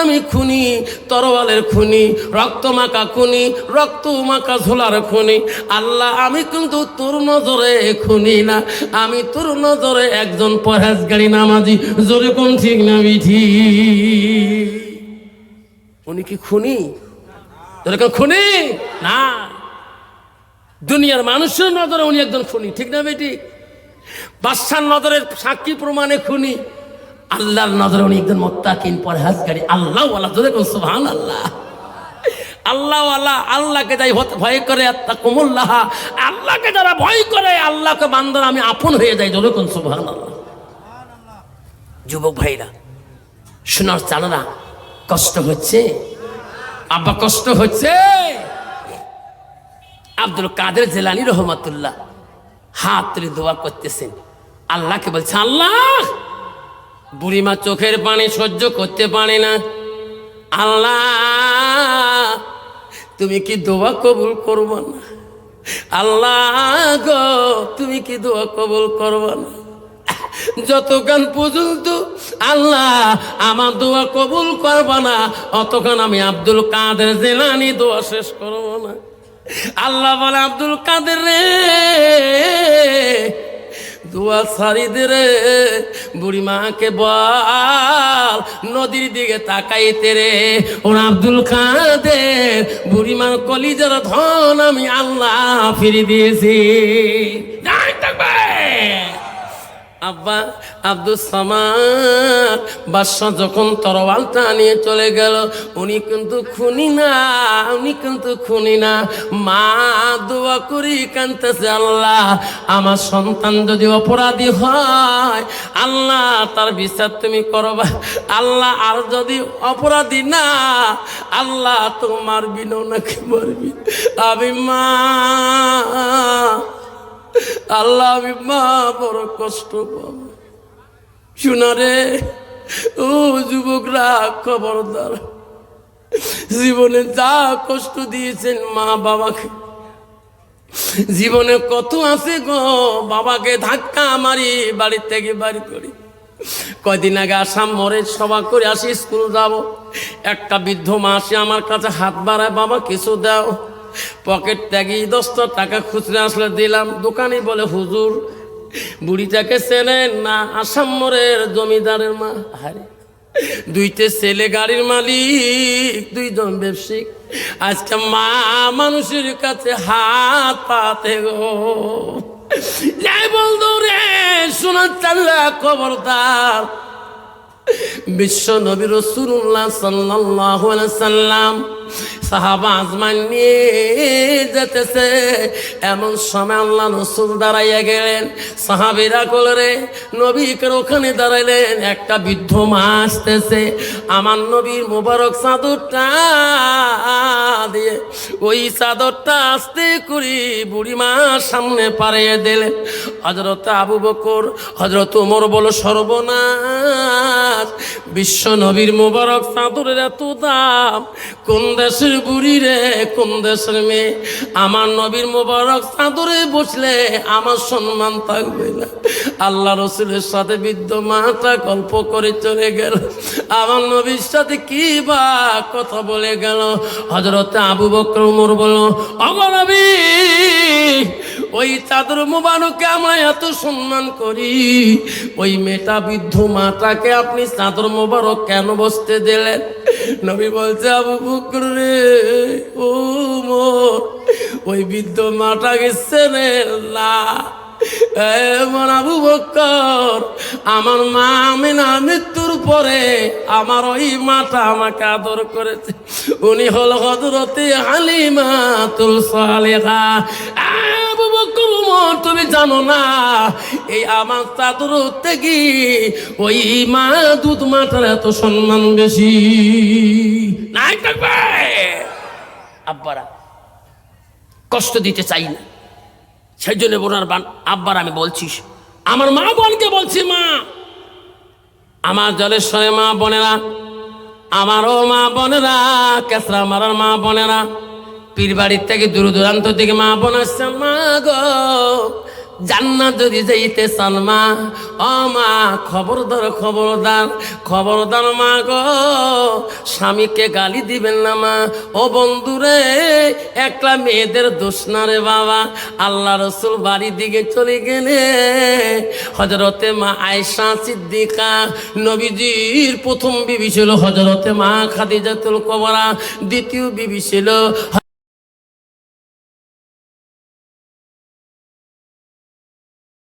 আমি খুনি, তরোয়ালের খুনি, রক্ত মাখা খুনি, রক্ত মাখা ঝোলার খুনি। আল্লাহ আমি কিন্তু তোর নজরে খুনি না, আমি তোর নজরে একজন পরহেজগারী নামাজি। জোরে কোন ঠিক না বিঠি? উনি কি খুনি? জোরে কোন খুনি না। দুনিয়ার মানুষের নজরে উনি একজন খুনি, ঠিক না বেটি? বাদশার নজরের সাক্ষী প্রমাণে খুনি, আল্লাহর নজরে উনি একজন মুত্তাকিন পরহেজগারী আল্লাহওয়ালা। জোরে কোন সুবহানাল্লাহ। আল্লাহওয়ালা, আল্লাহকে যাই ভয় করে, আত্তাকুমুল্লাহ, আল্লাহকে যারা ভয় করে আল্লাহকে বান্দারা আমি আপন হয়ে যাই। জোরে কোন সুবহানাল্লাহ। যুবক ভাইরা শোনার চালনা, কষ্ট হচ্ছে আব্বা, কষ্ট হচ্ছে। আব্দুল কাদের জিলানী রহমাতুল্লাহ হাত তুলে দোয়া করতেছেন, আল্লাহকে বলছে, আল্লাহ বুড়িমা চোখের পানি সহ্য করতে পারে না, আল্লাহ তুমি কি দোয়া কবুল করবো না? আল্লাহ গো তুমি কি দোয়া কবুল করবো না? যতক্ষণ পর্যন্ত আল্লাহ আমার দোয়া কবুল করবো না, অতক্ষণ আমি আব্দুল কাদের জিলানী দোয়া শেষ করবো না। আল্লাহ বলে, আব্দুল কাদের রে দোয়া সারি দে রে, বুড়িমাকে বল নদীর দিকে তাকাইতে রে। ওর আব্দুল কাদের বুড়িমার কলিজার ধন আমি আল্লাহ ফিরে দিয়েছি। আব্বা আব্দুল সামাদ বাদশা যখন তরোয়ালটা নিয়ে চলে গেল, উনি কিন্তু খুনি না, উনি কিন্তু খুনি না। মা দোয়া করি কাঁদতেছে, আল্লাহ আমার সন্তান যদি অপরাধী হয় আল্লাহ তার বিচার তুমি করবা, আল্লাহ আর যদি অপরাধী না আল্লাহ তো মারবি না, নাকি মারবি? আমি মা আল্লাহ আমি মা বড় কষ্ট পাব। শোনারে ও যুবকরা, খবরদার, জীবনে যা কষ্ট দিয়েছেন মা বাবাকে, জীবনে কত আছে গো, বাবাকে ধাক্কা মারি বাড়ি থেকে বাড়ি করি। কয়দিন আগে আসাম মোড়ে সভা করে আসি, স্কুল যাব, একটা বৃদ্ধ মা আসে আমার কাছে হাত বাড়ায়, বাবা কিছু দাও। পকেট থেকে 10 টাকা খুচরা আসলে দিলাম। দোকানি বলে, হুজুর বুড়িটাকে চেনেন না? আসাম মোড়ের জমিদারের মা। আরে 2টে ছেলে গাড়ির মালিক, 2জন ব্যবসায়িক, আজকে মা মানুষের কাছে হাত পাতে গো। যাই বলতো রে, শোনার চাল্লা খবরদার, বিশ্ব নবী রাসূলুল্লাহ সাল্লাল্লাহু আলাইহি সাল্লাম সাহাবা আজমান নিয়ে যেতেছে, এমন সময় আল্লাহ রাসূল দাঁড়াইয়া গেলেন। সাহাবীরা কলরে নবীকে ওখানে দাঁড়াইলেন। একটা বৃদ্ধ মা আসতেছে, আমার নবীর মোবারক চাদরটা দিয়ে ওই চাদরটা আস্তে করে বুড়ি মার সামনে পাড়িয়ে দিলেন। হযরত আবু বকর, হযরত ওমর বলো, সর্বনাশ, বিশ্ব নবীর মোবারক চাদরের এত দাম, কোন দেশের বুড়ি রে, কোন দেশের মেয়ে? আমার নবীর মোবারক চাদরে বসলে আমার সম্মান থাকবে না। আল্লাহ রসুলের সাথে বৃদ্ধ মাটা গল্প করে চলে গেল, আমার নবীর সাথে কি বা কথা বলে গেল। হযরত আবু বকর ওমর বলো, আমার নবী ওই চাদর মোবারকে আমরা এত সম্মান করি, ওই মেয়েটা বৃদ্ধ মাটাকে আপনি চাদর মোবারক কেন বসতে দিলেন? নবী বলছে, আবু বকর রে, ও মোর ওই বৃদ্ধ মাটাকে চেনেন না? এমন আবু বকর, আমার মা আমিনা মৃত্যুর পরে আমার ওই মাটা আমাকে আদর করেছে, উনি হল হযরতে হালিমাতুল সালেহা। আবু বকর ওমর, তুমি জানো না এই আমার চাদর থেকে ওই মা দুধ মাটার এত সম্মান বেশি নাই থাকবে? আব্বারা কষ্ট দিতে চাই না, সেই জন্য বোনার আব্বার আমি বলছি, আমার মা বোনকে বলছি, মা আমার জলেশ্বরে মা বোনেরা, আমারও মা বোনেরা, কেসরা মারার মা বোনেরা, পীর বাড়ির থেকে দূর দূরান্ত থেকে মা বোন আসছে, মা গো জান্নাত যদি যাইতে চান মা, ও মা খবরদার খবরদার খবরদার মা গো, স্বামীকে গালি দিবেন না মা। ও বন্ধুরে, একলা মেয়েদের দোষ না রে বাবা। আল্লাহ রসুল বাড়ির দিকে চলে গেলে হযরতে মা আয়েশা সিদ্দিকা, নবীজির প্রথম বিবি ছিল হযরতে মা খাদিজাতুল কুবরা, দ্বিতীয় বিবি ছিল